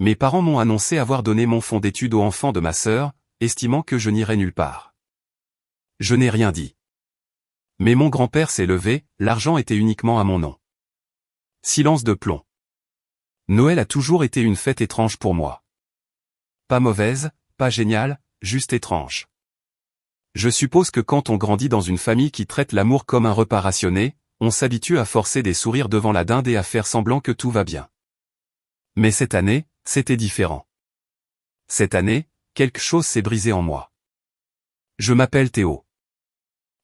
Mes parents m'ont annoncé avoir donné mon fonds d'études aux enfants de ma sœur, estimant que je n'irais nulle part. Je n'ai rien dit. Mais mon grand-père s'est levé, l'argent était uniquement à mon nom. Silence de plomb. Noël a toujours été une fête étrange pour moi. Pas mauvaise, pas géniale, juste étrange. Je suppose que quand on grandit dans une famille qui traite l'amour comme un repas rationné, on s'habitue à forcer des sourires devant la dinde et à faire semblant que tout va bien. Mais cette année, c'était différent. Cette année, quelque chose s'est brisé en moi. Je m'appelle Théo.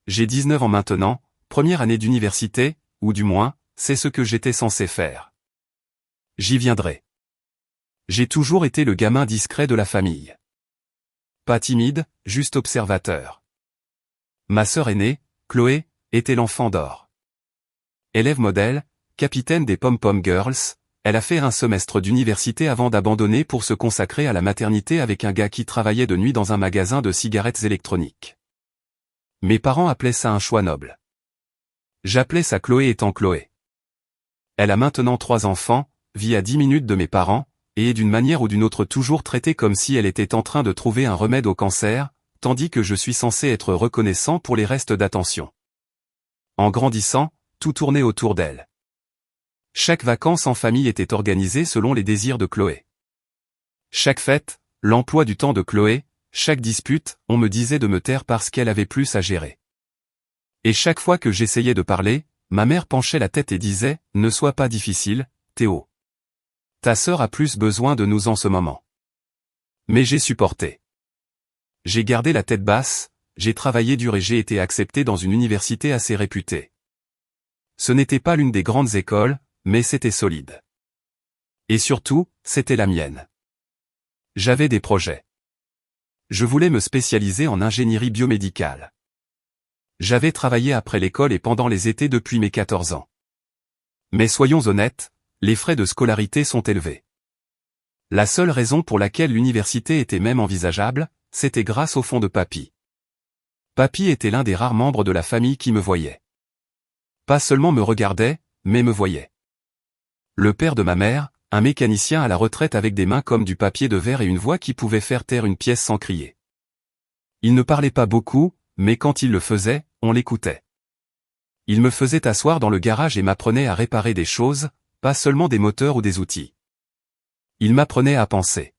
J'ai 19 ans maintenant, première année d'université, ou du moins, c'est ce que j'étais censé faire. J'y viendrai. J'ai toujours été le gamin discret de la famille. Pas timide, juste observateur. Ma sœur aînée, Chloé, était l'enfant d'or. Élève modèle, capitaine des Pom-Pom Girls, elle a fait un semestre d'université avant d'abandonner pour se consacrer à la maternité avec un gars qui travaillait de nuit dans un magasin de cigarettes électroniques. Mes parents appelaient ça un choix noble. J'appelais ça Chloé étant Chloé. Elle a maintenant 3 enfants, vit à 10 minutes de mes parents, et est d'une manière ou d'une autre toujours traitée comme si elle était en train de trouver un remède au cancer, tandis que je suis censé être reconnaissant pour les restes d'attention. En grandissant, tout tournait autour d'elle. Chaque vacances en famille était organisée selon les désirs de Chloé. Chaque fête, l'emploi du temps de Chloé, chaque dispute, on me disait de me taire parce qu'elle avait plus à gérer. Et chaque fois que j'essayais de parler, ma mère penchait la tête et disait « Ne sois pas difficile, Théo. Ta sœur a plus besoin de nous en ce moment. » Mais j'ai supporté. J'ai gardé la tête basse, j'ai travaillé dur et j'ai été accepté dans une université assez réputée. Ce n'était pas l'une des grandes écoles, mais c'était solide. Et surtout, c'était la mienne. J'avais des projets. Je voulais me spécialiser en ingénierie biomédicale. J'avais travaillé après l'école et pendant les étés depuis mes 14 ans. Mais soyons honnêtes, les frais de scolarité sont élevés. La seule raison pour laquelle l'université était même envisageable, c'était grâce au fonds de Papy. Papy était l'un des rares membres de la famille qui me voyait. Pas seulement me regardait, mais me voyait. Le père de ma mère, un mécanicien à la retraite avec des mains comme du papier de verre et une voix qui pouvait faire taire une pièce sans crier. Il ne parlait pas beaucoup, mais quand il le faisait, on l'écoutait. Il me faisait asseoir dans le garage et m'apprenait à réparer des choses, pas seulement des moteurs ou des outils. Il m'apprenait à penser.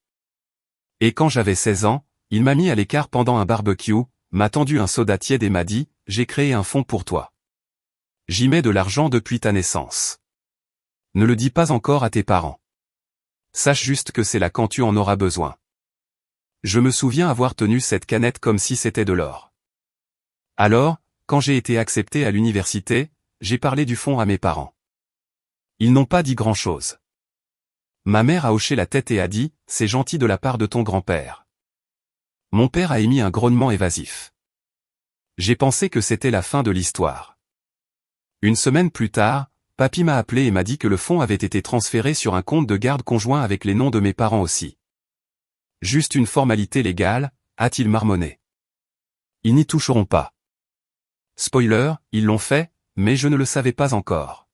Et quand j'avais 16 ans, il m'a mis à l'écart pendant un barbecue, m'a tendu un soda tiède et m'a dit « J'ai créé un fonds pour toi. J'y mets de l'argent depuis ta naissance. Ne le dis pas encore à tes parents. Sache juste que c'est là quand tu en auras besoin. » Je me souviens avoir tenu cette canette comme si c'était de l'or. Alors, quand j'ai été accepté à l'université, j'ai parlé du fonds à mes parents. Ils n'ont pas dit grand-chose. Ma mère a hoché la tête et a dit « C'est gentil de la part de ton grand-père. » Mon père a émis un grognement évasif. J'ai pensé que c'était la fin de l'histoire. Une semaine plus tard, Papy m'a appelé et m'a dit que le fonds avait été transféré sur un compte de garde conjoint avec les noms de mes parents aussi. Juste une formalité légale, a-t-il marmonné. Ils n'y toucheront pas. Spoiler, ils l'ont fait, mais je ne le savais pas encore.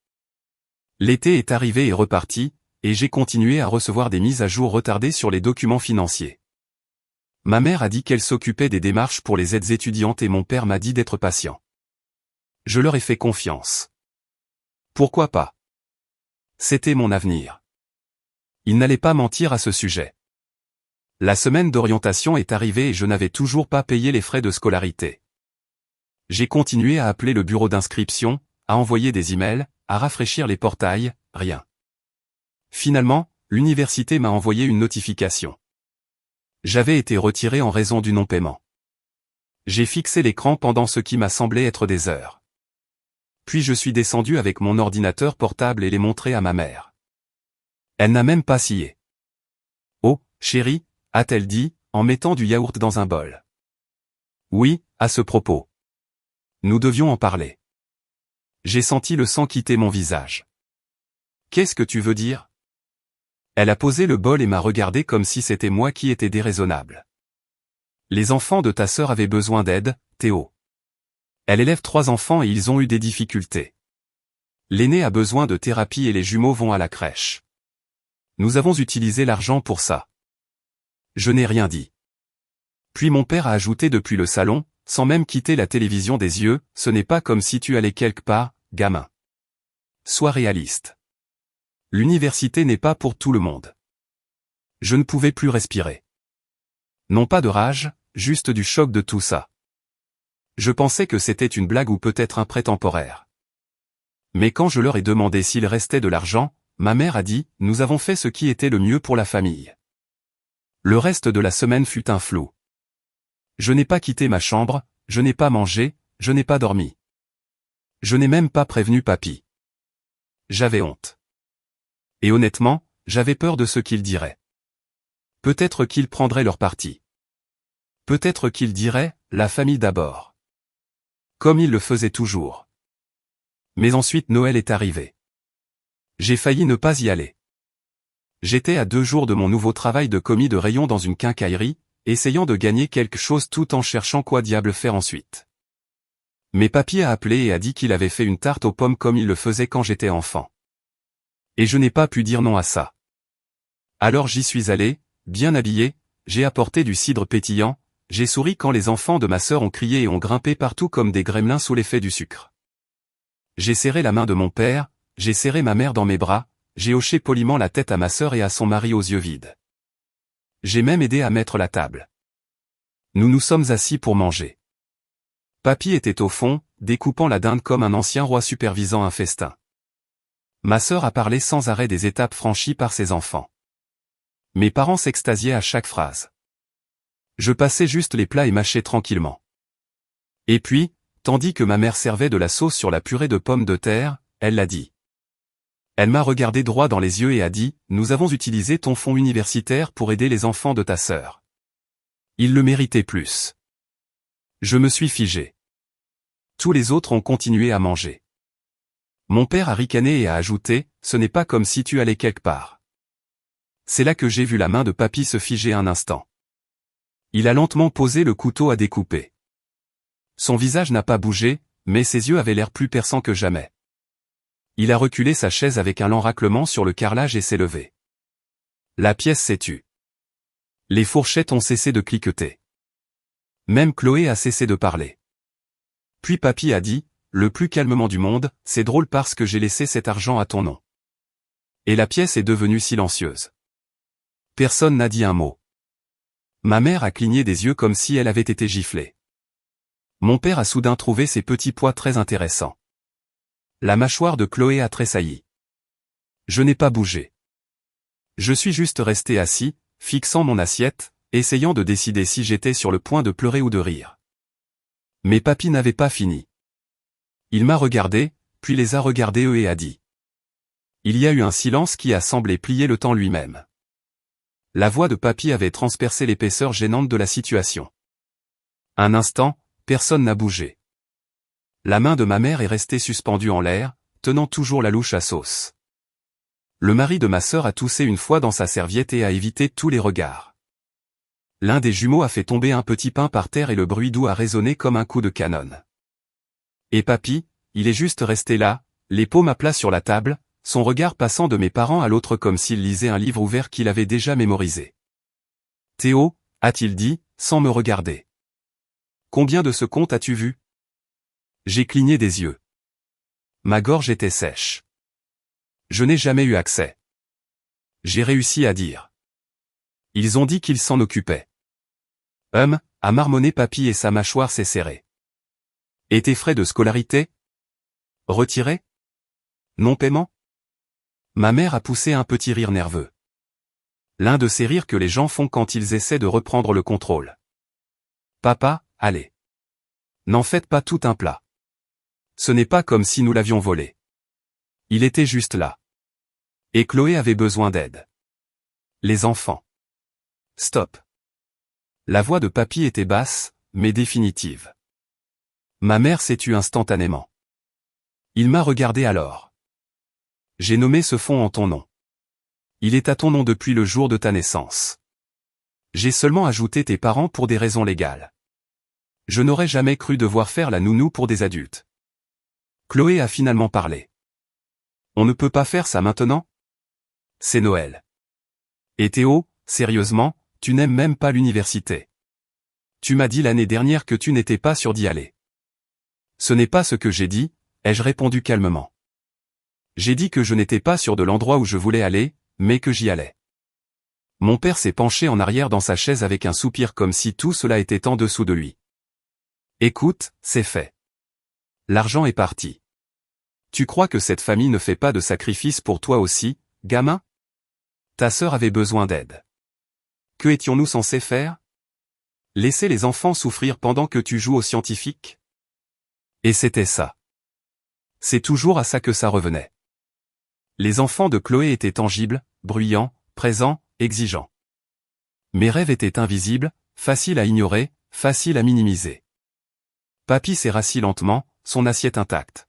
L'été est arrivé et reparti, et j'ai continué à recevoir des mises à jour retardées sur les documents financiers. Ma mère a dit qu'elle s'occupait des démarches pour les aides étudiantes et mon père m'a dit d'être patient. Je leur ai fait confiance. Pourquoi pas? C'était mon avenir. Il n'allait pas mentir à ce sujet. La semaine d'orientation est arrivée et je n'avais toujours pas payé les frais de scolarité. J'ai continué à appeler le bureau d'inscription, à envoyer des emails, à rafraîchir les portails, rien. Finalement, l'université m'a envoyé une notification. J'avais été retiré en raison du non-paiement. J'ai fixé l'écran pendant ce qui m'a semblé être des heures. Puis je suis descendu avec mon ordinateur portable et l'ai montré à ma mère. Elle n'a même pas scié. « Oh, chérie », a-t-elle dit, en mettant du yaourt dans un bol. Oui, à ce propos. Nous devions en parler. J'ai senti le sang quitter mon visage. Qu'est-ce que tu veux dire? Elle a posé le bol et m'a regardé comme si c'était moi qui étais déraisonnable. Les enfants de ta sœur avaient besoin d'aide, Théo. Elle élève 3 enfants et ils ont eu des difficultés. L'aîné a besoin de thérapie et les jumeaux vont à la crèche. Nous avons utilisé l'argent pour ça. Je n'ai rien dit. Puis mon père a ajouté depuis le salon, sans même quitter la télévision des yeux, ce n'est pas comme si tu allais quelque part, gamin. Sois réaliste. L'université n'est pas pour tout le monde. Je ne pouvais plus respirer. Non pas de rage, juste du choc de tout ça. Je pensais que c'était une blague ou peut-être un prêt temporaire. Mais quand je leur ai demandé s'il restait de l'argent, ma mère a dit « Nous avons fait ce qui était le mieux pour la famille ». Le reste de la semaine fut un flou. Je n'ai pas quitté ma chambre, je n'ai pas mangé, je n'ai pas dormi. Je n'ai même pas prévenu papy. J'avais honte. Et honnêtement, j'avais peur de ce qu'ils diraient. Peut-être qu'ils prendraient leur parti. Peut-être qu'ils diraient « la famille d'abord ». Comme ils le faisaient toujours. Mais ensuite Noël est arrivé. J'ai failli ne pas y aller. J'étais à 2 jours de mon nouveau travail de commis de rayon dans une quincaillerie, essayant de gagner quelque chose tout en cherchant quoi diable faire ensuite. Mais papy a appelé et a dit qu'il avait fait une tarte aux pommes comme il le faisait quand j'étais enfant. Et je n'ai pas pu dire non à ça. Alors j'y suis allé, bien habillé, j'ai apporté du cidre pétillant, j'ai souri quand les enfants de ma sœur ont crié et ont grimpé partout comme des gremlins sous l'effet du sucre. J'ai serré la main de mon père, j'ai serré ma mère dans mes bras, j'ai hoché poliment la tête à ma sœur et à son mari aux yeux vides. J'ai même aidé à mettre la table. Nous nous sommes assis pour manger. Papy était au fond, découpant la dinde comme un ancien roi supervisant un festin. Ma sœur a parlé sans arrêt des étapes franchies par ses enfants. Mes parents s'extasiaient à chaque phrase. Je passais juste les plats et mâchais tranquillement. Et puis, tandis que ma mère servait de la sauce sur la purée de pommes de terre, elle l'a dit. Elle m'a regardé droit dans les yeux et a dit « Nous avons utilisé ton fonds universitaire pour aider les enfants de ta sœur. Ils le méritaient plus. » Je me suis figé. Tous les autres ont continué à manger. Mon père a ricané et a ajouté « Ce n'est pas comme si tu allais quelque part. » C'est là que j'ai vu la main de papy se figer un instant. Il a lentement posé le couteau à découper. Son visage n'a pas bougé, mais ses yeux avaient l'air plus perçants que jamais. Il a reculé sa chaise avec un lent raclement sur le carrelage et s'est levé. La pièce s'est tue. Les fourchettes ont cessé de cliqueter. Même Chloé a cessé de parler. Puis papy a dit, le plus calmement du monde, c'est drôle parce que j'ai laissé cet argent à ton nom. Et la pièce est devenue silencieuse. Personne n'a dit un mot. Ma mère a cligné des yeux comme si elle avait été giflée. Mon père a soudain trouvé ses petits pois très intéressants. La mâchoire de Chloé a tressailli. Je n'ai pas bougé. Je suis juste resté assis, fixant mon assiette, essayant de décider si j'étais sur le point de pleurer ou de rire. Mais papy n'avait pas fini. Il m'a regardé, puis les a regardés eux et a dit. Il y a eu un silence qui a semblé plier le temps lui-même. La voix de papy avait transpercé l'épaisseur gênante de la situation. Un instant, personne n'a bougé. La main de ma mère est restée suspendue en l'air, tenant toujours la louche à sauce. Le mari de ma sœur a toussé une fois dans sa serviette et a évité tous les regards. L'un des jumeaux a fait tomber un petit pain par terre et le bruit doux a résonné comme un coup de canon. Et papy, il est juste resté là, les paumes à plat sur la table, son regard passant de mes parents à l'autre comme s'il lisait un livre ouvert qu'il avait déjà mémorisé. « Théo » a-t-il dit, sans me regarder. « Combien de ce compte as-tu vu » J'ai cligné des yeux. Ma gorge était sèche. Je n'ai jamais eu accès. J'ai réussi à dire. Ils ont dit qu'ils s'en occupaient. A marmonné papy et sa mâchoire s'est serrée. Et tes frais de scolarité? Retirés? Non-paiement? Ma mère a poussé un petit rire nerveux. L'un de ces rires que les gens font quand ils essaient de reprendre le contrôle. Papa, allez. N'en faites pas tout un plat. Ce n'est pas comme si nous l'avions volé. Il était juste là. Et Chloé avait besoin d'aide. Les enfants. Stop. La voix de papy était basse, mais définitive. Ma mère s'est tue instantanément. Il m'a regardé alors. J'ai nommé ce fonds en ton nom. Il est à ton nom depuis le jour de ta naissance. J'ai seulement ajouté tes parents pour des raisons légales. Je n'aurais jamais cru devoir faire la nounou pour des adultes. Chloé a finalement parlé. On ne peut pas faire ça maintenant? C'est Noël. Et Théo, sérieusement, tu n'aimes même pas l'université. Tu m'as dit l'année dernière que tu n'étais pas sûr d'y aller. Ce n'est pas ce que j'ai dit, ai-je répondu calmement. J'ai dit que je n'étais pas sûr de l'endroit où je voulais aller, mais que j'y allais. Mon père s'est penché en arrière dans sa chaise avec un soupir comme si tout cela était en dessous de lui. Écoute, c'est fait. L'argent est parti. Tu crois que cette famille ne fait pas de sacrifices pour toi aussi, gamin? Ta sœur avait besoin d'aide. Que étions-nous censés faire? Laisser les enfants souffrir pendant que tu joues aux scientifiques? Et c'était ça. C'est toujours à ça que ça revenait. Les enfants de Chloé étaient tangibles, bruyants, présents, exigeants. Mes rêves étaient invisibles, faciles à ignorer, faciles à minimiser. Papy s'est rassis lentement, son assiette intacte.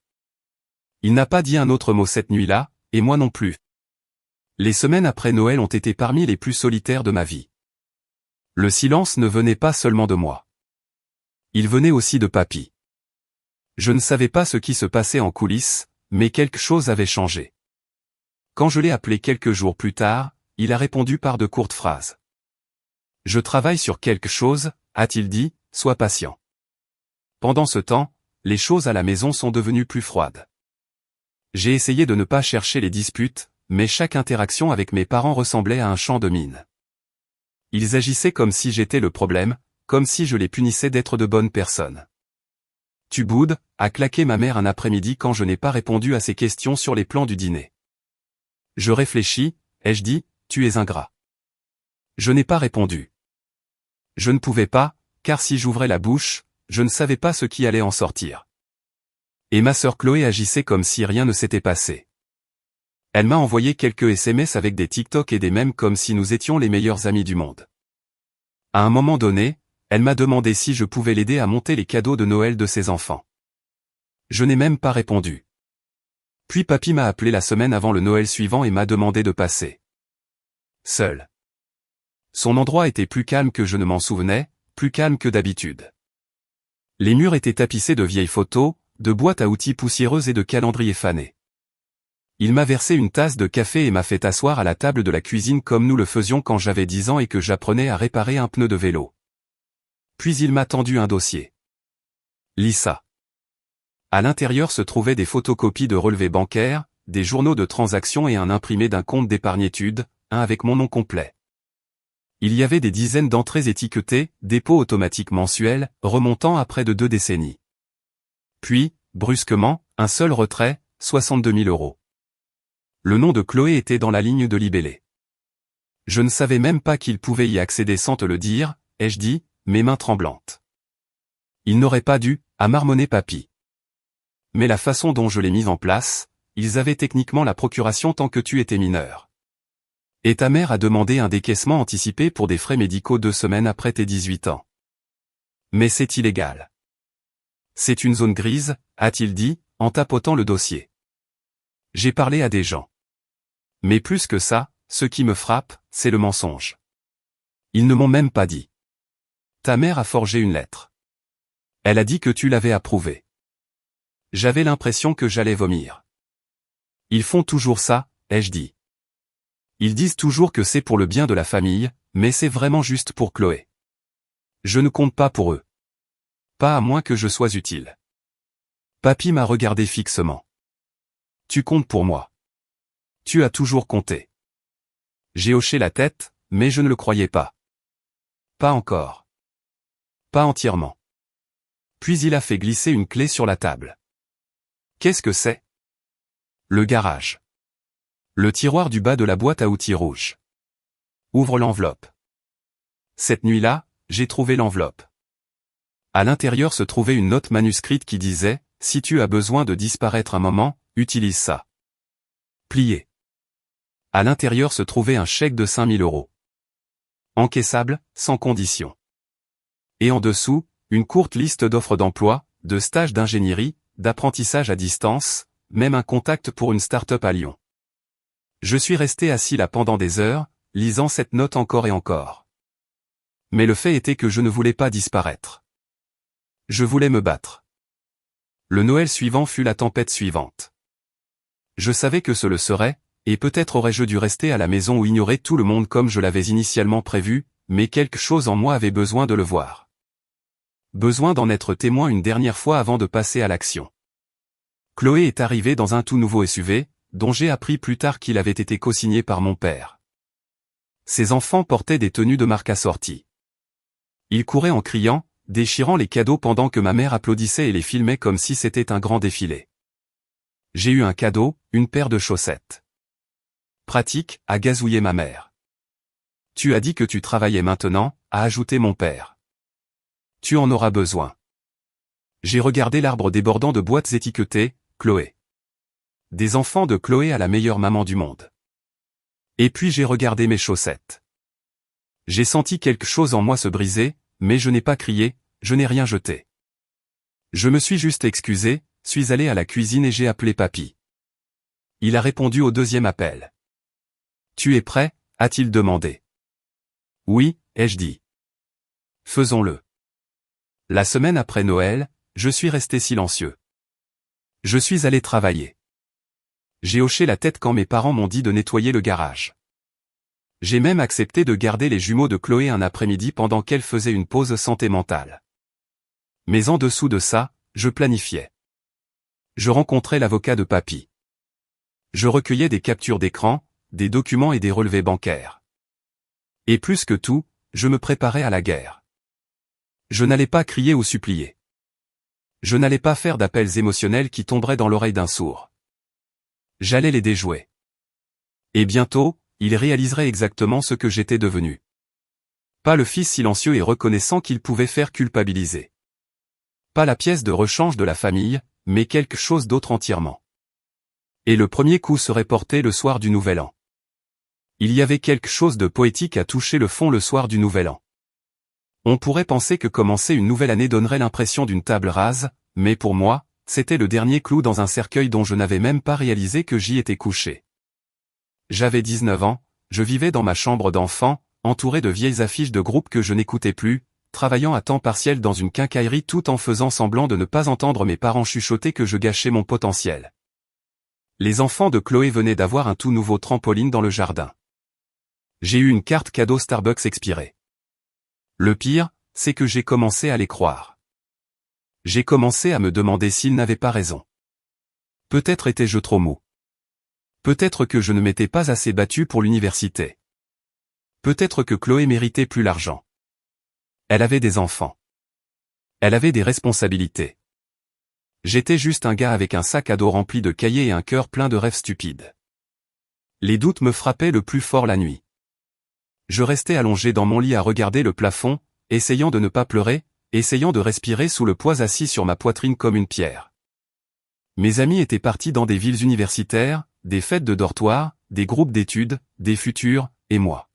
Il n'a pas dit un autre mot cette nuit-là, et moi non plus. Les semaines après Noël ont été parmi les plus solitaires de ma vie. Le silence ne venait pas seulement de moi. Il venait aussi de Papy. Je ne savais pas ce qui se passait en coulisses, mais quelque chose avait changé. Quand je l'ai appelé quelques jours plus tard, il a répondu par de courtes phrases. Je travaille sur quelque chose, a-t-il dit, sois patient. Pendant ce temps, les choses à la maison sont devenues plus froides. J'ai essayé de ne pas chercher les disputes, mais chaque interaction avec mes parents ressemblait à un champ de mines. Ils agissaient comme si j'étais le problème, comme si je les punissais d'être de bonnes personnes. Tu boudes, a claqué ma mère un après-midi quand je n'ai pas répondu à ses questions sur les plans du dîner. Je réfléchis, ai-je dit, tu es ingrat. Je n'ai pas répondu. Je ne pouvais pas, car si j'ouvrais la bouche, je ne savais pas ce qui allait en sortir. Et ma sœur Chloé agissait comme si rien ne s'était passé. Elle m'a envoyé quelques SMS avec des TikTok et des mèmes comme si nous étions les meilleurs amis du monde. À un moment donné, elle m'a demandé si je pouvais l'aider à monter les cadeaux de Noël de ses enfants. Je n'ai même pas répondu. Puis papy m'a appelé la semaine avant le Noël suivant et m'a demandé de passer. Seul. Son endroit était plus calme que je ne m'en souvenais, plus calme que d'habitude. Les murs étaient tapissés de vieilles photos, de boîtes à outils poussiéreuses et de calendriers fanés. Il m'a versé une tasse de café et m'a fait asseoir à la table de la cuisine comme nous le faisions quand j'avais 10 ans et que j'apprenais à réparer un pneu de vélo. Puis il m'a tendu un dossier. Lis ça. À l'intérieur se trouvaient des photocopies de relevés bancaires, des journaux de transactions et un imprimé d'un compte d'épargne-études, un avec mon nom complet. Il y avait des dizaines d'entrées étiquetées, dépôt automatique mensuel, remontant à près de 2 décennies. Puis, brusquement, un seul retrait, 62 000 €. Le nom de Chloé était dans la ligne de libellé. Je ne savais même pas qu'il pouvait y accéder sans te le dire, ai-je dit, mes mains tremblantes. Il n'aurait pas dû, a marmonné papy. Mais la façon dont je l'ai mise en place, ils avaient techniquement la procuration tant que tu étais mineur. Et ta mère a demandé un décaissement anticipé pour des frais médicaux 2 semaines après tes 18 ans. Mais c'est illégal. C'est une zone grise, a-t-il dit, en tapotant le dossier. J'ai parlé à des gens. Mais plus que ça, ce qui me frappe, c'est le mensonge. Ils ne m'ont même pas dit. Ta mère a forgé une lettre. Elle a dit que tu l'avais approuvée. J'avais l'impression que j'allais vomir. Ils font toujours ça, ai-je dit. Ils disent toujours que c'est pour le bien de la famille, mais c'est vraiment juste pour Chloé. Je ne compte pas pour eux. Pas à moins que je sois utile. Papy m'a regardé fixement. Tu comptes pour moi. Tu as toujours compté. J'ai hoché la tête, mais je ne le croyais pas. Pas encore. Pas entièrement. Puis il a fait glisser une clé sur la table. Qu'est-ce que c'est? Le garage. Le tiroir du bas de la boîte à outils rouge. Ouvre l'enveloppe. Cette nuit-là, j'ai trouvé l'enveloppe. À l'intérieur se trouvait une note manuscrite qui disait « Si tu as besoin de disparaître un moment, utilise ça. » Plié. À l'intérieur se trouvait un chèque de 5 000 €. Encaissable, sans condition. Et en dessous, une courte liste d'offres d'emploi, de stages d'ingénierie, d'apprentissage à distance, même un contact pour une start-up à Lyon. Je suis resté assis là pendant des heures, lisant cette note encore et encore. Mais le fait était que je ne voulais pas disparaître. Je voulais me battre. Le Noël suivant fut la tempête suivante. Je savais que ce le serait, et peut-être aurais-je dû rester à la maison ou ignorer tout le monde comme je l'avais initialement prévu, mais quelque chose en moi avait besoin de le voir. Besoin d'en être témoin une dernière fois avant de passer à l'action. Chloé est arrivée dans un tout nouveau SUV, dont j'ai appris plus tard qu'il avait été co-signé par mon père. Ses enfants portaient des tenues de marque assorties. Ils couraient en criant, déchirant les cadeaux pendant que ma mère applaudissait et les filmait comme si c'était un grand défilé. J'ai eu un cadeau, une paire de chaussettes. Pratique, a gazouillé ma mère. Tu as dit que tu travaillais maintenant, a ajouté mon père. Tu en auras besoin. J'ai regardé l'arbre débordant de boîtes étiquetées, Chloé. Des enfants de Chloé à la meilleure maman du monde. Et puis j'ai regardé mes chaussettes. J'ai senti quelque chose en moi se briser, mais je n'ai pas crié, je n'ai rien jeté. Je me suis juste excusé, suis allé à la cuisine et j'ai appelé papy. Il a répondu au deuxième appel. Tu es prêt, a-t-il demandé. Oui, ai-je dit. Faisons-le. La semaine après Noël, je suis resté silencieux. Je suis allé travailler. J'ai hoché la tête quand mes parents m'ont dit de nettoyer le garage. J'ai même accepté de garder les jumeaux de Chloé un après-midi pendant qu'elle faisait une pause santé mentale. Mais en dessous de ça, je planifiais. Je rencontrais l'avocat de papy. Je recueillais des captures d'écran, des documents et des relevés bancaires. Et plus que tout, je me préparais à la guerre. Je n'allais pas crier ou supplier. Je n'allais pas faire d'appels émotionnels qui tomberaient dans l'oreille d'un sourd. J'allais les déjouer. Et bientôt, ils réaliseraient exactement ce que j'étais devenu. Pas le fils silencieux et reconnaissant qu'il pouvait faire culpabiliser. Pas la pièce de rechange de la famille, mais quelque chose d'autre entièrement. Et le premier coup serait porté le soir du Nouvel An. Il y avait quelque chose de poétique à toucher le fond le soir du Nouvel An. On pourrait penser que commencer une nouvelle année donnerait l'impression d'une table rase, mais pour moi, c'était le dernier clou dans un cercueil dont je n'avais même pas réalisé que j'y étais couché. J'avais 19 ans, je vivais dans ma chambre d'enfant, entouré de vieilles affiches de groupes que je n'écoutais plus, travaillant à temps partiel dans une quincaillerie tout en faisant semblant de ne pas entendre mes parents chuchoter que je gâchais mon potentiel. Les enfants de Chloé venaient d'avoir un tout nouveau trampoline dans le jardin. J'ai eu une carte cadeau Starbucks expirée. Le pire, c'est que j'ai commencé à les croire. J'ai commencé à me demander s'ils n'avaient pas raison. Peut-être étais-je trop mou. Peut-être que je ne m'étais pas assez battu pour l'université. Peut-être que Chloé méritait plus l'argent. Elle avait des enfants. Elle avait des responsabilités. J'étais juste un gars avec un sac à dos rempli de cahiers et un cœur plein de rêves stupides. Les doutes me frappaient le plus fort la nuit. Je restais allongé dans mon lit à regarder le plafond, essayant de ne pas pleurer, essayant de respirer sous le poids assis sur ma poitrine comme une pierre. Mes amis étaient partis dans des villes universitaires, des fêtes de dortoir, des groupes d'études, des futurs, et moi.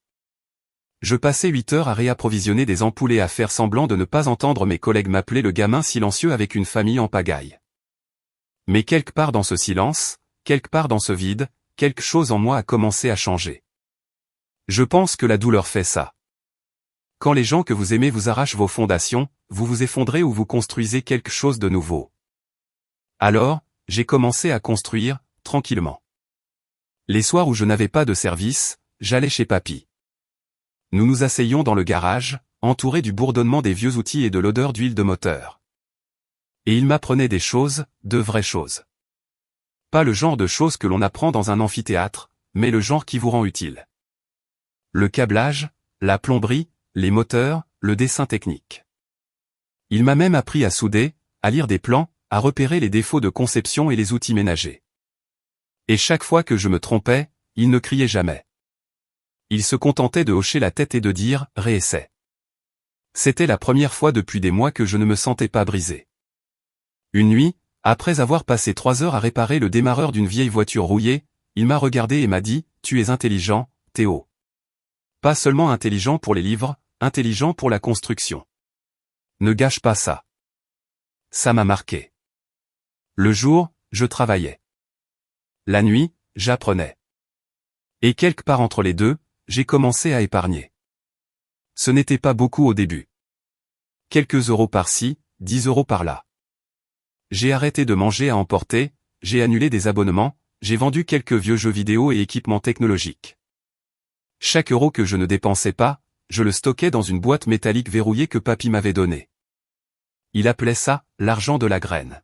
Je passais 8 heures à réapprovisionner des ampoules et à faire semblant de ne pas entendre mes collègues m'appeler le gamin silencieux avec une famille en pagaille. Mais quelque part dans ce silence, quelque part dans ce vide, quelque chose en moi a commencé à changer. Je pense que la douleur fait ça. Quand les gens que vous aimez vous arrachent vos fondations, vous vous effondrez ou vous construisez quelque chose de nouveau. Alors, j'ai commencé à construire, tranquillement. Les soirs où je n'avais pas de service, j'allais chez papy. Nous nous asseyions dans le garage, entourés du bourdonnement des vieux outils et de l'odeur d'huile de moteur. Et il m'apprenait des choses, de vraies choses. Pas le genre de choses que l'on apprend dans un amphithéâtre, mais le genre qui vous rend utile. Le câblage, la plomberie, les moteurs, le dessin technique. Il m'a même appris à souder, à lire des plans, à repérer les défauts de conception et les outils ménagers. Et chaque fois que je me trompais, il ne criait jamais. Il se contentait de hocher la tête et de dire « réessaie ». C'était la première fois depuis des mois que je ne me sentais pas brisé. Une nuit, après avoir passé 3 heures à réparer le démarreur d'une vieille voiture rouillée, il m'a regardé et m'a dit « Tu es intelligent, Théo. Pas seulement intelligent pour les livres, intelligent pour la construction. Ne gâche pas ça. » Ça m'a marqué. Le jour, je travaillais. La nuit, j'apprenais. Et quelque part entre les deux, j'ai commencé à épargner. Ce n'était pas beaucoup au début. Quelques euros par-ci, 10 euros par-là. J'ai arrêté de manger à emporter, j'ai annulé des abonnements, j'ai vendu quelques vieux jeux vidéo et équipements technologiques. Chaque euro que je ne dépensais pas, je le stockais dans une boîte métallique verrouillée que papy m'avait donnée. Il appelait ça « l'argent de la graine ».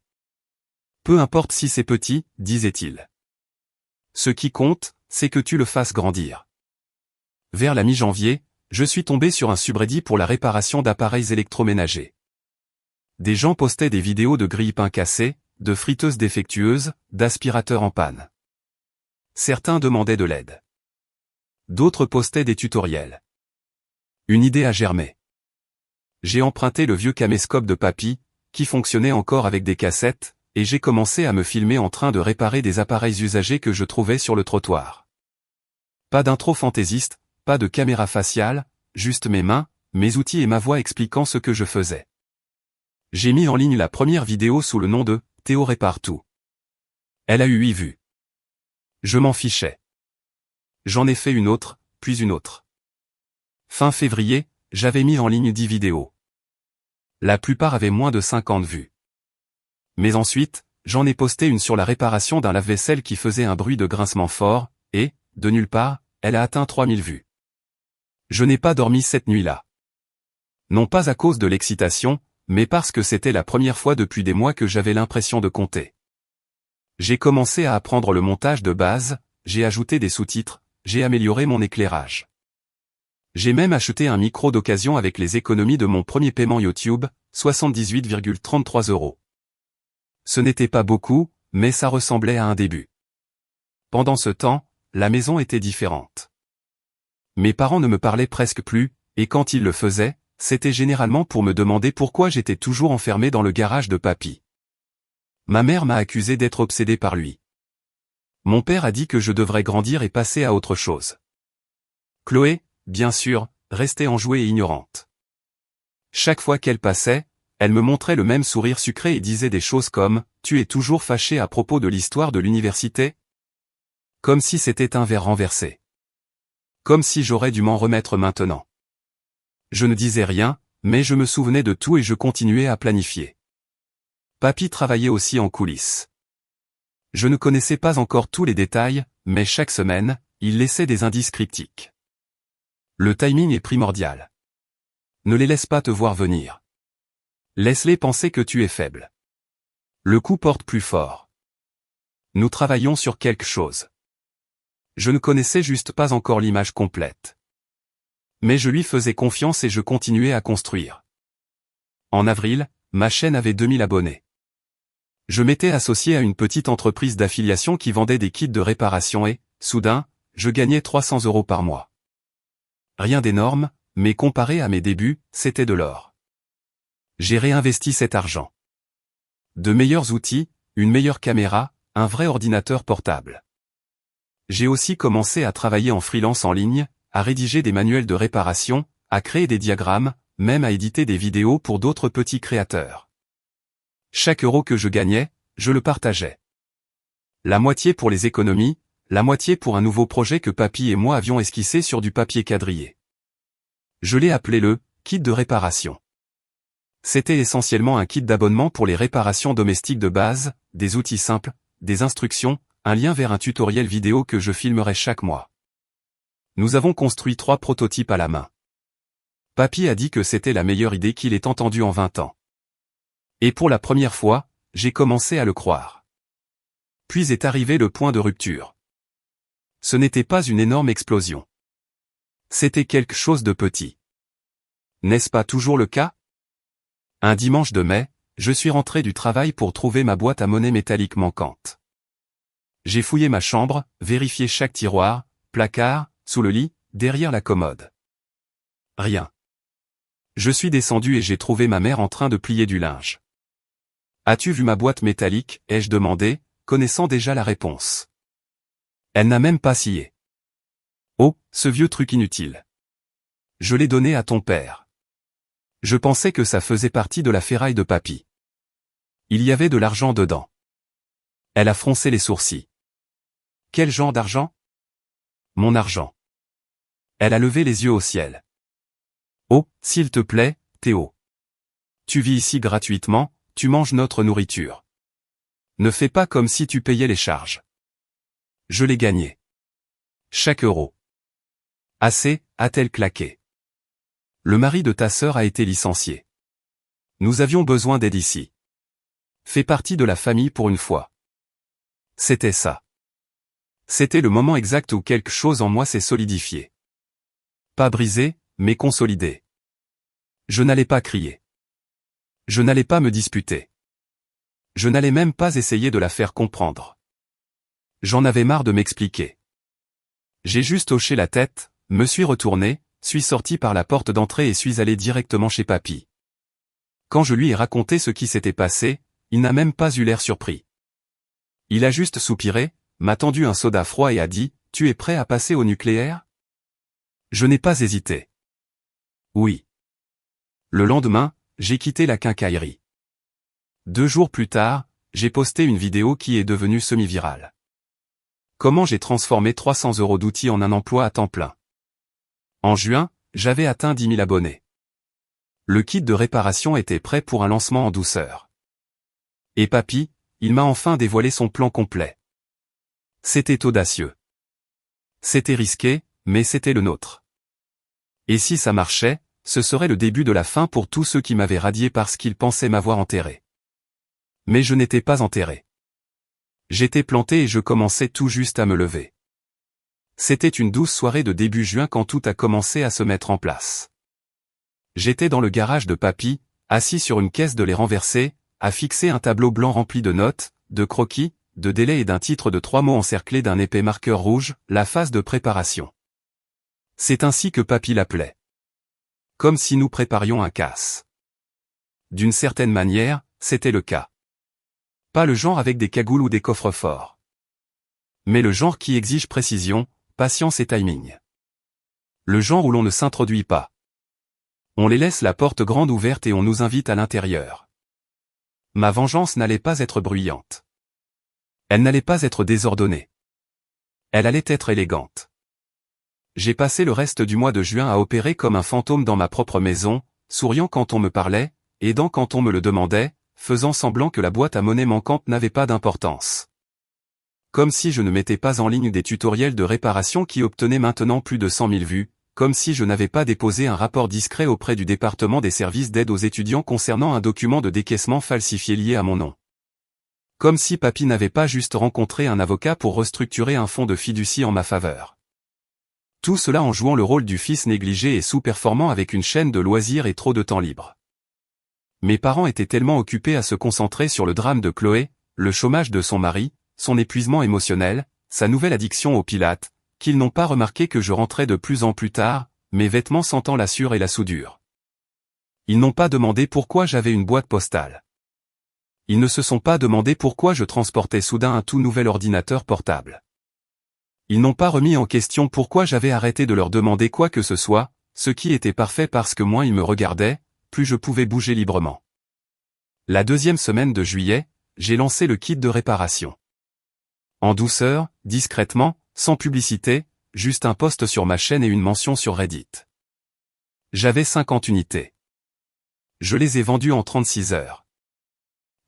Peu importe si c'est petit, disait-il. Ce qui compte, c'est que tu le fasses grandir. Vers la mi-janvier, je suis tombé sur un subreddit pour la réparation d'appareils électroménagers. Des gens postaient des vidéos de grille-pain cassés, de friteuses défectueuses, d'aspirateurs en panne. Certains demandaient de l'aide. D'autres postaient des tutoriels. Une idée a germé. J'ai emprunté le vieux caméscope de papy, qui fonctionnait encore avec des cassettes, et j'ai commencé à me filmer en train de réparer des appareils usagés que je trouvais sur le trottoir. Pas d'intro fantaisiste, pas de caméra faciale, juste mes mains, mes outils et ma voix expliquant ce que je faisais. J'ai mis en ligne la première vidéo sous le nom de « Théo répare tout ». Elle a eu 8 vues. Je m'en fichais. J'en ai fait une autre, puis une autre. Fin février, j'avais mis en ligne 10 vidéos. La plupart avaient moins de 50 vues. Mais ensuite, j'en ai posté une sur la réparation d'un lave-vaisselle qui faisait un bruit de grincement fort, et, de nulle part, elle a atteint 3000 vues. Je n'ai pas dormi cette nuit-là. Non pas à cause de l'excitation, mais parce que c'était la première fois depuis des mois que j'avais l'impression de compter. J'ai commencé à apprendre le montage de base, j'ai ajouté des sous-titres, j'ai amélioré mon éclairage. J'ai même acheté un micro d'occasion avec les économies de mon premier paiement YouTube, 78,33 €. Ce n'était pas beaucoup, mais ça ressemblait à un début. Pendant ce temps, la maison était différente. Mes parents ne me parlaient presque plus, et quand ils le faisaient, c'était généralement pour me demander pourquoi j'étais toujours enfermé dans le garage de papy. Ma mère m'a accusé d'être obsédé par lui. Mon père a dit que je devrais grandir et passer à autre chose. Chloé, bien sûr, restait enjouée et ignorante. Chaque fois qu'elle passait, elle me montrait le même sourire sucré et disait des choses comme « Tu es toujours fâché à propos de l'histoire de l'université ?» Comme si c'était un verre renversé. Comme si j'aurais dû m'en remettre maintenant. Je ne disais rien, mais je me souvenais de tout et je continuais à planifier. Papy travaillait aussi en coulisses. Je ne connaissais pas encore tous les détails, mais chaque semaine, il laissait des indices cryptiques. Le timing est primordial. Ne les laisse pas te voir venir. Laisse-les penser que tu es faible. Le coup porte plus fort. Nous travaillons sur quelque chose. Je ne connaissais juste pas encore l'image complète. Mais je lui faisais confiance et je continuais à construire. En avril, ma chaîne avait 2000 abonnés. Je m'étais associé à une petite entreprise d'affiliation qui vendait des kits de réparation et, soudain, je gagnais 300 € par mois. Rien d'énorme, mais comparé à mes débuts, c'était de l'or. J'ai réinvesti cet argent. De meilleurs outils, une meilleure caméra, un vrai ordinateur portable. J'ai aussi commencé à travailler en freelance en ligne, à rédiger des manuels de réparation, à créer des diagrammes, même à éditer des vidéos pour d'autres petits créateurs. Chaque euro que je gagnais, je le partageais. La moitié pour les économies, la moitié pour un nouveau projet que papy et moi avions esquissé sur du papier quadrillé. Je l'ai appelé le « kit de réparation ». C'était essentiellement un kit d'abonnement pour les réparations domestiques de base, des outils simples, des instructions, un lien vers un tutoriel vidéo que je filmerai chaque mois. Nous avons construit 3 prototypes à la main. Papy a dit que c'était la meilleure idée qu'il ait entendue en 20 ans. Et pour la première fois, j'ai commencé à le croire. Puis est arrivé le point de rupture. Ce n'était pas une énorme explosion. C'était quelque chose de petit. N'est-ce pas toujours le cas? Un dimanche de mai, je suis rentré du travail pour trouver ma boîte à monnaie métallique manquante. J'ai fouillé ma chambre, vérifié chaque tiroir, placard, sous le lit, derrière la commode. Rien. Je suis descendu et j'ai trouvé ma mère en train de plier du linge. « As-tu vu ma boîte métallique ?» ai-je demandé, connaissant déjà la réponse. Elle n'a même pas scié. « Oh, ce vieux truc inutile. Je l'ai donné à ton père. Je pensais que ça faisait partie de la ferraille de papy. Il y avait de l'argent dedans. » Elle a froncé les sourcils. « Quel genre d'argent ? » ?»« Mon argent. » Elle a levé les yeux au ciel. « Oh, s'il te plaît, Théo. Tu vis ici gratuitement, tu manges notre nourriture. Ne fais pas comme si tu payais les charges. Je l'ai gagné. Chaque euro. Assez, a-t-elle claqué. Le mari de ta sœur a été licencié. Nous avions besoin d'aide ici. Fais partie de la famille pour une fois. C'était ça. C'était le moment exact où quelque chose en moi s'est solidifié. Pas brisé, mais consolidé. Je n'allais pas crier. Je n'allais pas me disputer. Je n'allais même pas essayer de la faire comprendre. J'en avais marre de m'expliquer. J'ai juste hoché la tête, me suis retourné, suis sorti par la porte d'entrée et suis allé directement chez papy. Quand je lui ai raconté ce qui s'était passé, il n'a même pas eu l'air surpris. Il a juste soupiré, m'a tendu un soda froid et a dit « Tu es prêt à passer au nucléaire ?» Je n'ai pas hésité. Oui. Le lendemain, j'ai quitté la quincaillerie. 2 jours plus tard, j'ai posté une vidéo qui est devenue semi-virale. Comment j'ai transformé 300 € d'outils en un emploi à temps plein. En juin, j'avais atteint 10 000 abonnés. Le kit de réparation était prêt pour un lancement en douceur. Et papy, il m'a enfin dévoilé son plan complet. C'était audacieux. C'était risqué, mais c'était le nôtre. Et si ça marchait, ce serait le début de la fin pour tous ceux qui m'avaient radié parce qu'ils pensaient m'avoir enterré. Mais je n'étais pas enterré. J'étais planté et je commençais tout juste à me lever. C'était une douce soirée de début juin quand tout a commencé à se mettre en place. J'étais dans le garage de papy, assis sur une caisse de lait renversée, à fixer un tableau blanc rempli de notes, de croquis, de délais et d'un titre de 3 mots encerclés d'un épais marqueur rouge, la phase de préparation. C'est ainsi que papy l'appelait. Comme si nous préparions un casse. D'une certaine manière, c'était le cas. Pas le genre avec des cagoules ou des coffres forts. Mais le genre qui exige précision, patience et timing. Le genre où l'on ne s'introduit pas. On les laisse la porte grande ouverte et on nous invite à l'intérieur. Ma vengeance n'allait pas être bruyante. Elle n'allait pas être désordonnée. Elle allait être élégante. J'ai passé le reste du mois de juin à opérer comme un fantôme dans ma propre maison, souriant quand on me parlait, aidant quand on me le demandait, faisant semblant que la boîte à monnaie manquante n'avait pas d'importance. Comme si je ne mettais pas en ligne des tutoriels de réparation qui obtenaient maintenant plus de 100 000 vues, comme si je n'avais pas déposé un rapport discret auprès du département des services d'aide aux étudiants concernant un document de décaissement falsifié lié à mon nom. Comme si papy n'avait pas juste rencontré un avocat pour restructurer un fonds de fiducie en ma faveur. Tout cela en jouant le rôle du fils négligé et sous-performant avec une chaîne de loisirs et trop de temps libre. Mes parents étaient tellement occupés à se concentrer sur le drame de Chloé, le chômage de son mari, son épuisement émotionnel, sa nouvelle addiction aux pilates, qu'ils n'ont pas remarqué que je rentrais de plus en plus tard, mes vêtements sentant la sueur et la soudure. Ils n'ont pas demandé pourquoi j'avais une boîte postale. Ils ne se sont pas demandé pourquoi je transportais soudain un tout nouvel ordinateur portable. Ils n'ont pas remis en question pourquoi j'avais arrêté de leur demander quoi que ce soit, ce qui était parfait parce que moins ils me regardaient, plus je pouvais bouger librement. La 2e semaine de juillet, j'ai lancé le kit de réparation. En douceur, discrètement, sans publicité, juste un post sur ma chaîne et une mention sur Reddit. J'avais 50 unités. Je les ai vendues en 36 heures.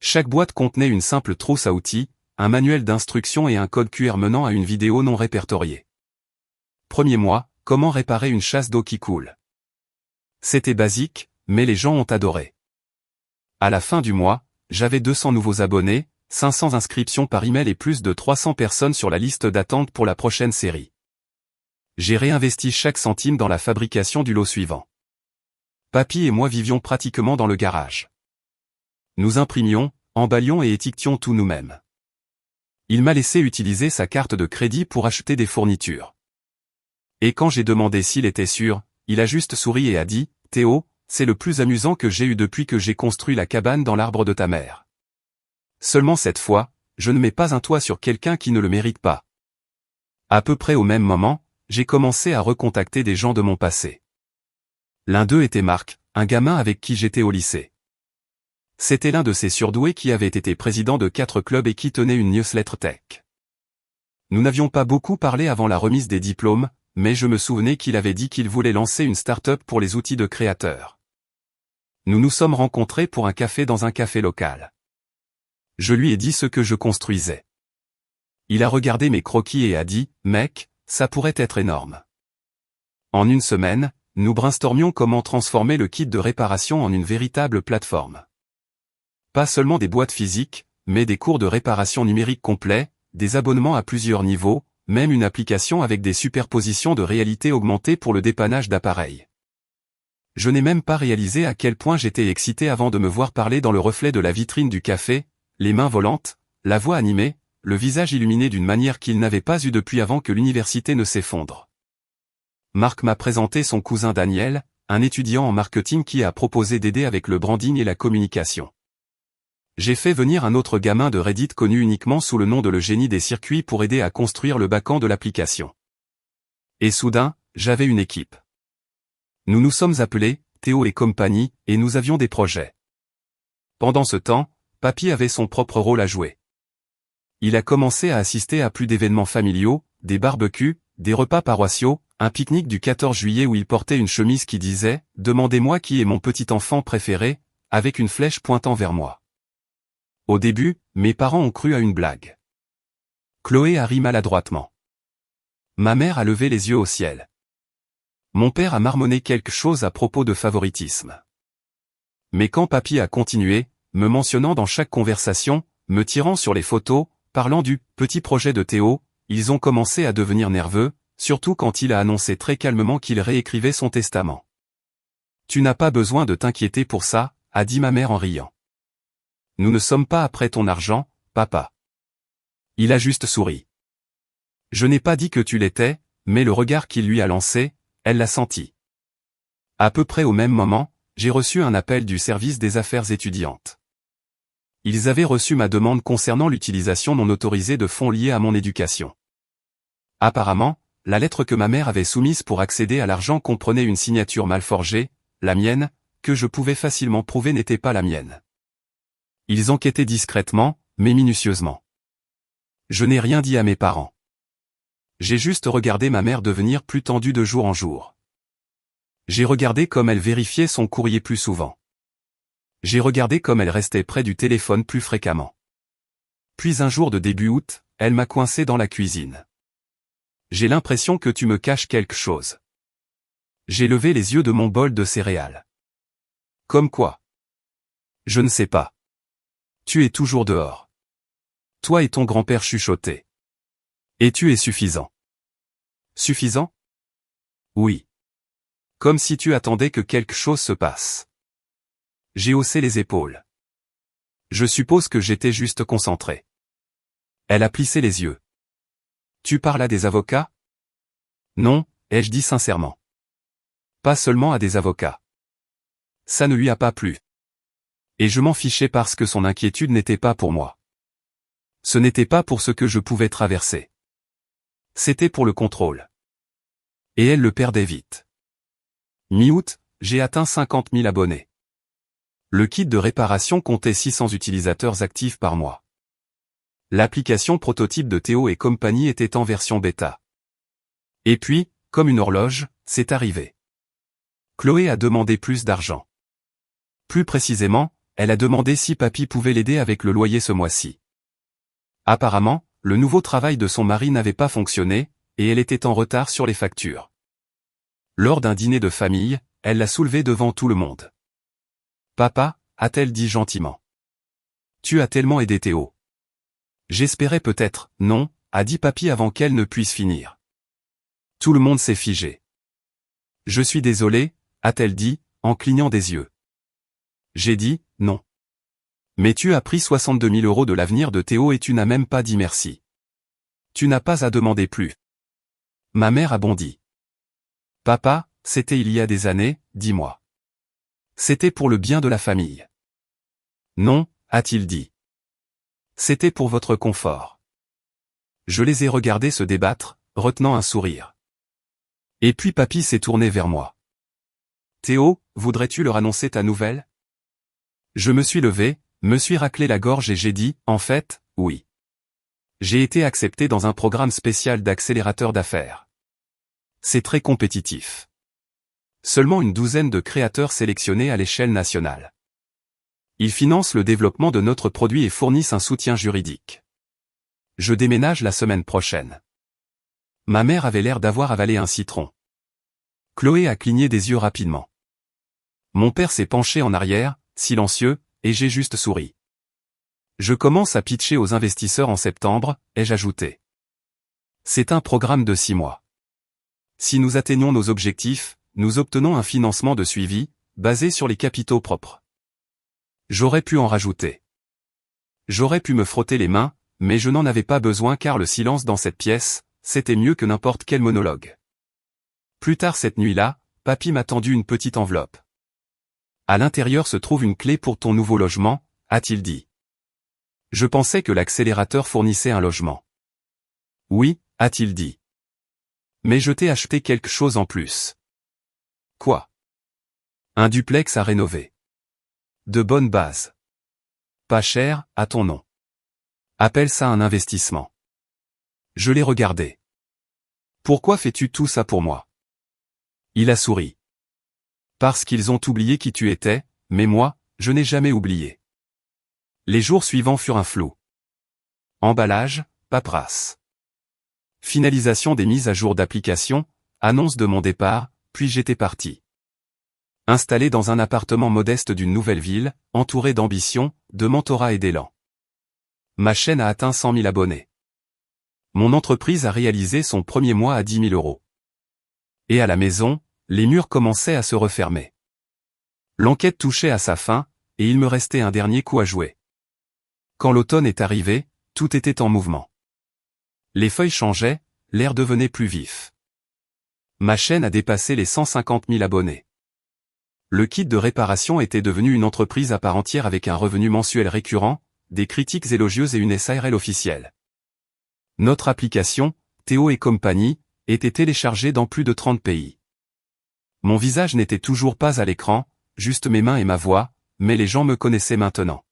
Chaque boîte contenait une simple trousse à outils, un manuel d'instructions et un code QR menant à une vidéo non répertoriée. Premier mois, comment réparer une chasse d'eau qui coule. C'était basique, mais les gens ont adoré. À la fin du mois, j'avais 200 nouveaux abonnés, 500 inscriptions par email et plus de 300 personnes sur la liste d'attente pour la prochaine série. J'ai réinvesti chaque centime dans la fabrication du lot suivant. Papy et moi vivions pratiquement dans le garage. Nous imprimions, emballions et étiquetions tout nous-mêmes. Il m'a laissé utiliser sa carte de crédit pour acheter des fournitures. Et quand j'ai demandé s'il était sûr, il a juste souri et a dit « Théo, c'est le plus amusant que j'ai eu depuis que j'ai construit la cabane dans l'arbre de ta mère. Seulement cette fois, je ne mets pas un toit sur quelqu'un qui ne le mérite pas. » À peu près au même moment, j'ai commencé à recontacter des gens de mon passé. L'un d'eux était Marc, un gamin avec qui j'étais au lycée. C'était l'un de ces surdoués qui avait été président de 4 clubs et qui tenait une newsletter tech. Nous n'avions pas beaucoup parlé avant la remise des diplômes, mais je me souvenais qu'il avait dit qu'il voulait lancer une start-up pour les outils de créateurs. Nous nous sommes rencontrés pour un café dans un café local. Je lui ai dit ce que je construisais. Il a regardé mes croquis et a dit, mec, ça pourrait être énorme. En une semaine, nous brainstormions comment transformer le kit de réparation en une véritable plateforme. Pas seulement des boîtes physiques, mais des cours de réparation numérique complets, des abonnements à plusieurs niveaux, même une application avec des superpositions de réalité augmentée pour le dépannage d'appareils. Je n'ai même pas réalisé à quel point j'étais excité avant de me voir parler dans le reflet de la vitrine du café, les mains volantes, la voix animée, le visage illuminé d'une manière qu'il n'avait pas eue depuis avant que l'université ne s'effondre. Marc m'a présenté son cousin Daniel, un étudiant en marketing qui a proposé d'aider avec le branding et la communication. J'ai fait venir un autre gamin de Reddit connu uniquement sous le nom de le génie des circuits pour aider à construire le back-end de l'application. Et soudain, j'avais une équipe. Nous nous sommes appelés, Théo et compagnie, et nous avions des projets. Pendant ce temps, Papy avait son propre rôle à jouer. Il a commencé à assister à plus d'événements familiaux, des barbecues, des repas paroissiaux, un pique-nique du 14 juillet où il portait une chemise qui disait « Demandez-moi qui est mon petit enfant préféré », avec une flèche pointant vers moi. Au début, mes parents ont cru à une blague. Chloé a ri maladroitement. Ma mère a levé les yeux au ciel. Mon père a marmonné quelque chose à propos de favoritisme. Mais quand Papy a continué, me mentionnant dans chaque conversation, me tirant sur les photos, parlant du « petit projet de Théo », ils ont commencé à devenir nerveux, surtout quand il a annoncé très calmement qu'il réécrivait son testament. « Tu n'as pas besoin de t'inquiéter pour ça », a dit ma mère en riant. « Nous ne sommes pas après ton argent, papa. » Il a juste souri. Je n'ai pas dit que tu l'étais, mais le regard qu'il lui a lancé, elle l'a senti. À peu près au même moment, j'ai reçu un appel du service des affaires étudiantes. Ils avaient reçu ma demande concernant l'utilisation non autorisée de fonds liés à mon éducation. Apparemment, la lettre que ma mère avait soumise pour accéder à l'argent comprenait une signature mal forgée, la mienne, que je pouvais facilement prouver n'était pas la mienne. Ils enquêtaient discrètement, mais minutieusement. Je n'ai rien dit à mes parents. J'ai juste regardé ma mère devenir plus tendue de jour en jour. J'ai regardé comme elle vérifiait son courrier plus souvent. J'ai regardé comme elle restait près du téléphone plus fréquemment. Puis un jour de début août, elle m'a coincé dans la cuisine. J'ai l'impression que tu me caches quelque chose. J'ai levé les yeux de mon bol de céréales. Comme quoi? Je ne sais pas. Tu es toujours dehors. Toi et ton grand-père chuchotaient. Et tu es suffisant. Suffisant? Oui. Comme si tu attendais que quelque chose se passe. J'ai haussé les épaules. Je suppose que j'étais juste concentré. Elle a plissé les yeux. Tu parles à des avocats? Non, ai-je dit sincèrement. Pas seulement à des avocats. Ça ne lui a pas plu. Et je m'en fichais parce que son inquiétude n'était pas pour moi. Ce n'était pas pour ce que je pouvais traverser. C'était pour le contrôle. Et elle le perdait vite. Mi-août, j'ai atteint 50 000 abonnés. Le kit de réparation comptait 600 utilisateurs actifs par mois. L'application prototype de Théo et compagnie était en version bêta. Et puis, comme une horloge, c'est arrivé. Chloé a demandé plus d'argent. Plus précisément, elle a demandé si Papy pouvait l'aider avec le loyer ce mois-ci. Apparemment, le nouveau travail de son mari n'avait pas fonctionné, et elle était en retard sur les factures. Lors d'un dîner de famille, elle l'a soulevé devant tout le monde. « Papa » a-t-elle dit gentiment. « Tu as tellement aidé Théo. » J'espérais peut-être, non, a dit Papy avant qu'elle ne puisse finir. Tout le monde s'est figé. « Je suis désolé » a-t-elle dit, en clignant des yeux. J'ai dit, non. Mais tu as pris 62 000 € de l'avenir de Théo et tu n'as même pas dit merci. Tu n'as pas à demander plus. Ma mère a bondi. Papa, c'était il y a des années, dis-moi. C'était pour le bien de la famille. Non, a-t-il dit. C'était pour votre confort. Je les ai regardés se débattre, retenant un sourire. Et puis Papy s'est tourné vers moi. Théo, voudrais-tu leur annoncer ta nouvelle? Je me suis levé, me suis raclé la gorge et j'ai dit, en fait, oui. J'ai été accepté dans un programme spécial d'accélérateur d'affaires. C'est très compétitif. Seulement une douzaine de créateurs sélectionnés à l'échelle nationale. Ils financent le développement de notre produit et fournissent un soutien juridique. je déménage la semaine prochaine. Ma mère avait l'air d'avoir avalé un citron. Chloé a cligné des yeux rapidement. Mon père s'est penché en arrière, silencieux, et j'ai juste souri. Je commence à pitcher aux investisseurs en septembre, ai-je ajouté. C'est un programme de 6 mois. Si nous atteignons nos objectifs, nous obtenons un financement de suivi, basé sur les capitaux propres. J'aurais pu en rajouter. J'aurais pu me frotter les mains, mais je n'en avais pas besoin car le silence dans cette pièce, c'était mieux que n'importe quel monologue. Plus tard cette nuit-là, papy m'a tendu une petite enveloppe. À l'intérieur se trouve une clé pour ton nouveau logement, a-t-il dit. Je pensais que l'accélérateur fournissait un logement. Oui, a-t-il dit. Mais je t'ai acheté quelque chose en plus. Quoi? Un duplex à rénover. De bonne base. Pas cher, à ton nom. Appelle ça un investissement. Je l'ai regardé. Pourquoi fais-tu tout ça pour moi? Il a souri. Parce qu'ils ont oublié qui tu étais, mais moi, je n'ai jamais oublié. Les jours suivants furent un flou. Emballage, paperasse. Finalisation des mises à jour d'application, annonce de mon départ, puis j'étais parti. Installé dans un appartement modeste d'une nouvelle ville, entouré d'ambition, de mentorat et d'élan. Ma chaîne a atteint 100 000 abonnés. Mon entreprise a réalisé son premier mois à 10 000 €. Et à la maison, les murs commençaient à se refermer. L'enquête touchait à sa fin, et il me restait un dernier coup à jouer. Quand l'automne est arrivé, tout était en mouvement. Les feuilles changeaient, l'air devenait plus vif. Ma chaîne a dépassé les 150 000 abonnés. Le kit de réparation était devenu une entreprise à part entière avec un revenu mensuel récurrent, des critiques élogieuses et une SARL officielle. Notre application, Théo et compagnie, était téléchargée dans plus de 30 pays. Mon visage n'était toujours pas à l'écran, juste mes mains et ma voix, mais les gens me connaissaient maintenant.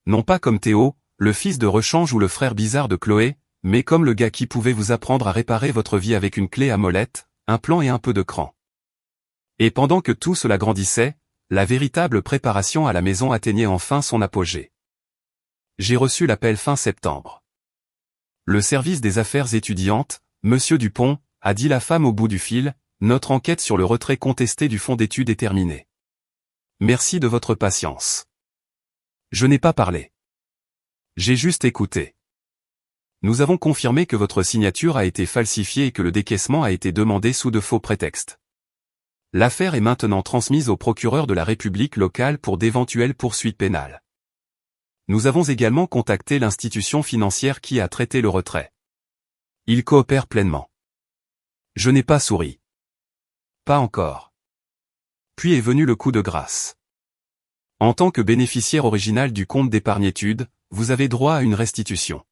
Non pas comme Théo, le fils de rechange ou le frère bizarre de Chloé, mais comme le gars qui pouvait vous apprendre à réparer votre vie avec une clé à molette, un plan et un peu de cran. Et pendant que tout cela grandissait, la véritable préparation à la maison atteignait enfin son apogée. J'ai reçu l'appel fin septembre. Le service des affaires étudiantes, Monsieur Dupont, a dit la femme au bout du fil, notre enquête sur le retrait contesté du fonds d'études est terminée. Merci de votre patience. Je n'ai pas parlé. J'ai juste écouté. Nous avons confirmé que votre signature a été falsifiée et que le décaissement a été demandé sous de faux prétextes. L'affaire est maintenant transmise au procureur de la République locale pour d'éventuelles poursuites pénales. Nous avons également contacté l'institution financière qui a traité le retrait. Il coopère pleinement. Je n'ai pas souri. Pas encore. Puis est venu le coup de grâce. En tant que bénéficiaire original du compte d'épargne études, vous avez droit à une restitution.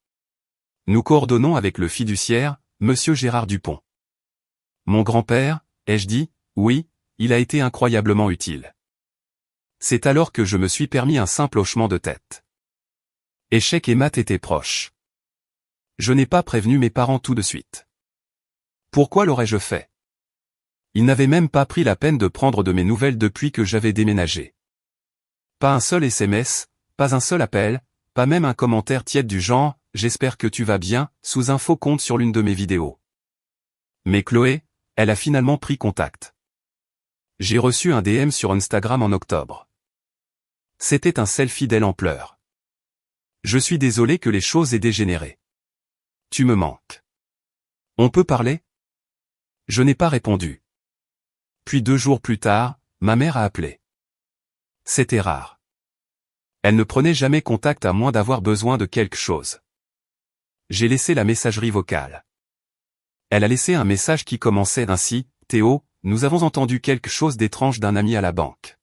Nous coordonnons avec le fiduciaire, Monsieur Gérard Dupont. Mon grand-père, ai-je dit, oui, il a été incroyablement utile. C'est alors que je me suis permis un simple hochement de tête. Échec et maths étaient proches. Je n'ai pas prévenu mes parents tout de suite. Pourquoi l'aurais-je fait? Ils n'avaient même pas pris la peine de prendre de mes nouvelles depuis que j'avais déménagé. Pas un seul SMS, pas un seul appel, pas même un commentaire tiède du genre « J'espère que tu vas bien » sous un faux compte sur l'une de mes vidéos. Mais Chloé, elle a finalement pris contact. J'ai reçu un DM sur Instagram en octobre. C'était un selfie d'elle en pleurs. Je suis désolé que les choses aient dégénéré. Tu me manques. On peut parler? Je n'ai pas répondu. Puis 2 jours plus tard, ma mère a appelé. C'était rare. Elle ne prenait jamais contact à moins d'avoir besoin de quelque chose. J'ai laissé la messagerie vocale. Elle a laissé un message qui commençait ainsi, « Théo, nous avons entendu quelque chose d'étrange d'un ami à la banque.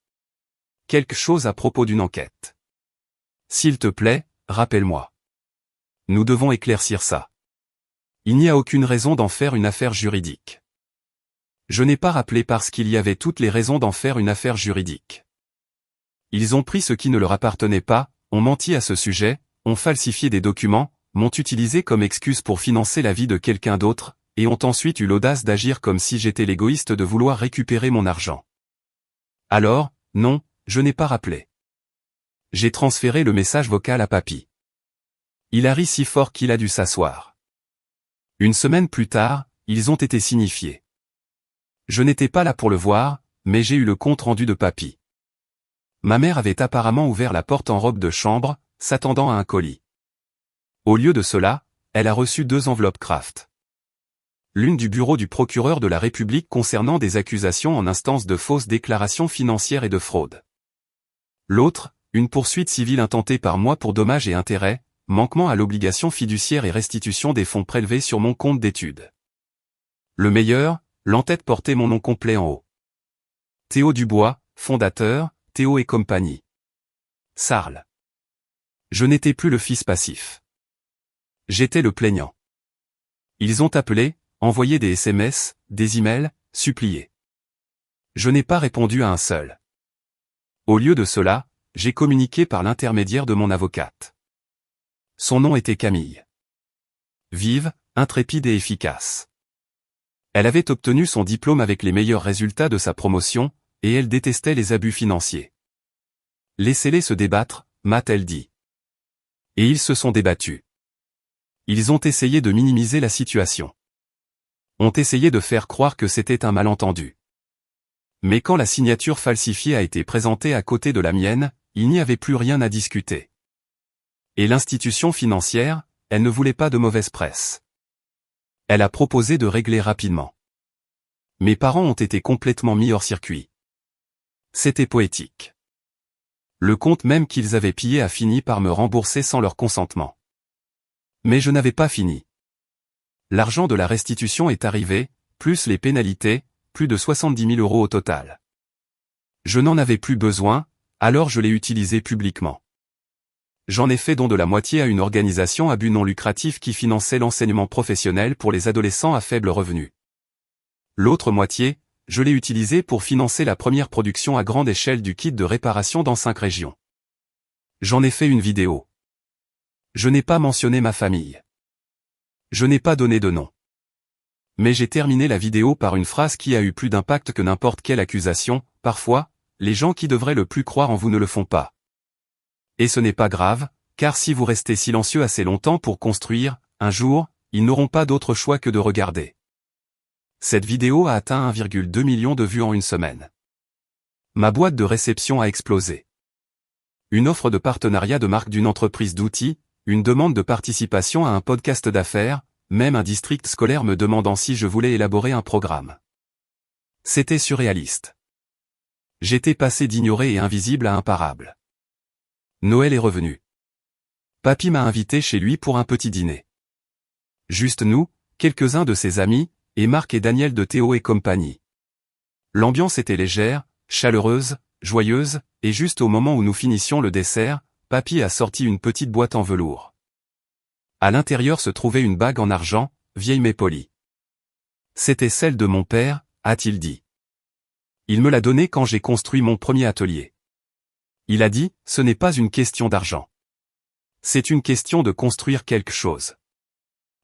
Quelque chose à propos d'une enquête. S'il te plaît, rappelle-moi. Nous devons éclaircir ça. Il n'y a aucune raison d'en faire une affaire juridique. » Je n'ai pas rappelé parce qu'il y avait toutes les raisons d'en faire une affaire juridique. Ils ont pris ce qui ne leur appartenait pas, ont menti à ce sujet, ont falsifié des documents, m'ont utilisé comme excuse pour financer la vie de quelqu'un d'autre, et ont ensuite eu l'audace d'agir comme si j'étais l'égoïste de vouloir récupérer mon argent. Alors, non, je n'ai pas rappelé. J'ai transféré le message vocal à papy. Il a ri si fort qu'il a dû s'asseoir. Une semaine plus tard, ils ont été signifiés. Je n'étais pas là pour le voir, mais j'ai eu le compte rendu de papy. Ma mère avait apparemment ouvert la porte en robe de chambre, s'attendant à un colis. Au lieu de cela, elle a reçu 2 enveloppes Kraft. L'une du bureau du procureur de la République concernant des accusations en instance de fausses déclarations financières et de fraude. L'autre, une poursuite civile intentée par moi pour dommages et intérêts, manquement à l'obligation fiduciaire et restitution des fonds prélevés sur mon compte d'études. Le meilleur, l'entête portait mon nom complet en haut. Théo Dubois, fondateur, Théo et compagnie. Sarl. Je n'étais plus le fils passif. J'étais le plaignant. Ils ont appelé, envoyé des SMS, des emails, supplié. Je n'ai pas répondu à un seul. Au lieu de cela, j'ai communiqué par l'intermédiaire de mon avocate. Son nom était Camille. Vive, intrépide et efficace. Elle avait obtenu son diplôme avec les meilleurs résultats de sa promotion, et elle détestait les abus financiers. Laissez-les se débattre, m'a-t-elle dit. Et ils se sont débattus. Ils ont essayé de minimiser la situation. Ont essayé de faire croire que c'était un malentendu. Mais quand la signature falsifiée a été présentée à côté de la mienne, il n'y avait plus rien à discuter. Et l'institution financière, elle ne voulait pas de mauvaise presse. Elle a proposé de régler rapidement. Mes parents ont été complètement mis hors circuit. C'était poétique. Le compte même qu'ils avaient pillé a fini par me rembourser sans leur consentement. Mais je n'avais pas fini. L'argent de la restitution est arrivé, plus les pénalités, plus de 70 000 € au total. Je n'en avais plus besoin, alors je l'ai utilisé publiquement. J'en ai fait don de la moitié à une organisation à but non lucratif qui finançait l'enseignement professionnel pour les adolescents à faible revenu. L'autre moitié, je l'ai utilisé pour financer la première production à grande échelle du kit de réparation dans 5 régions. J'en ai fait une vidéo. Je n'ai pas mentionné ma famille. Je n'ai pas donné de nom. Mais j'ai terminé la vidéo par une phrase qui a eu plus d'impact que n'importe quelle accusation, parfois, les gens qui devraient le plus croire en vous ne le font pas. Et ce n'est pas grave, car si vous restez silencieux assez longtemps pour construire, un jour, ils n'auront pas d'autre choix que de regarder. Cette vidéo a atteint 1,2 million de vues en une semaine. Ma boîte de réception a explosé. Une offre de partenariat de marque d'une entreprise d'outils, une demande de participation à un podcast d'affaires, même un district scolaire me demandant si je voulais élaborer un programme. C'était surréaliste. J'étais passé d'ignoré et invisible à imparable. Noël est revenu. Papy m'a invité chez lui pour un petit dîner. Juste nous, quelques-uns de ses amis, et Marc et Daniel de Théo et compagnie. L'ambiance était légère, chaleureuse, joyeuse, et juste au moment où nous finissions le dessert, Papy a sorti une petite boîte en velours. À l'intérieur se trouvait une bague en argent, vieille mais polie. C'était celle de mon père, a-t-il dit. Il me l'a donnée quand j'ai construit mon premier atelier. Il a dit, ce n'est pas une question d'argent. C'est une question de construire quelque chose.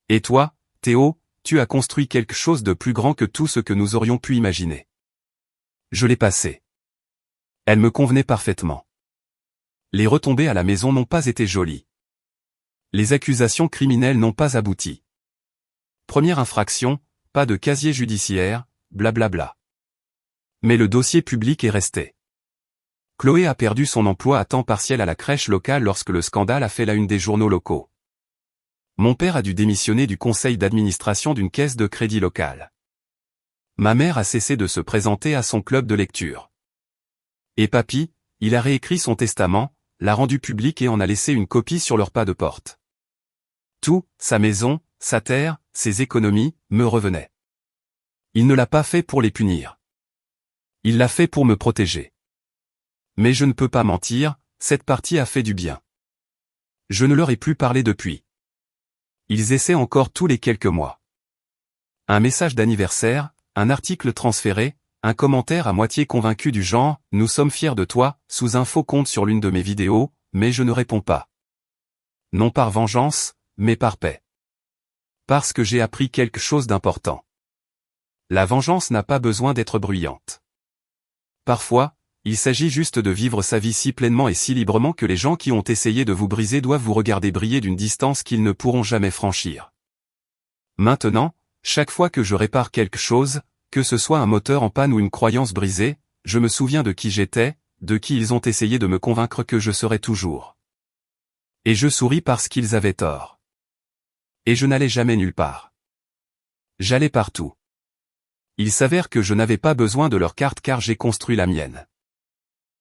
Et toi, Théo, tu as construit quelque chose de plus grand que tout ce que nous aurions pu imaginer. Je l'ai passée. Elle me convenait parfaitement. Les retombées à la maison n'ont pas été jolies. Les accusations criminelles n'ont pas abouti. Première infraction, pas de casier judiciaire, blablabla. Mais le dossier public est resté. Chloé a perdu son emploi à temps partiel à la crèche locale lorsque le scandale a fait la une des journaux locaux. Mon père a dû démissionner du conseil d'administration d'une caisse de crédit locale. Ma mère a cessé de se présenter à son club de lecture. Et papy, il a réécrit son testament, l'a rendu public et en a laissé une copie sur leur pas de porte. Tout, sa maison, sa terre, ses économies, me revenaient. Il ne l'a pas fait pour les punir. Il l'a fait pour me protéger. Mais je ne peux pas mentir, cette partie a fait du bien. Je ne leur ai plus parlé depuis. Ils essaient encore tous les quelques mois. Un message d'anniversaire, un article transféré, un commentaire à moitié convaincu du genre « Nous sommes fiers de toi » sous un faux compte sur l'une de mes vidéos, mais je ne réponds pas. Non par vengeance, mais par paix. Parce que j'ai appris quelque chose d'important. La vengeance n'a pas besoin d'être bruyante. Parfois, Il s'agit juste de vivre sa vie si pleinement et si librement que les gens qui ont essayé de vous briser doivent vous regarder briller d'une distance qu'ils ne pourront jamais franchir. Maintenant, chaque fois que je répare quelque chose, que ce soit un moteur en panne ou une croyance brisée, je me souviens de qui j'étais, de qui ils ont essayé de me convaincre que je serais toujours. Et je souris parce qu'ils avaient tort. Et je n'allais jamais nulle part. J'allais partout. Il s'avère que je n'avais pas besoin de leur carte car j'ai construit la mienne.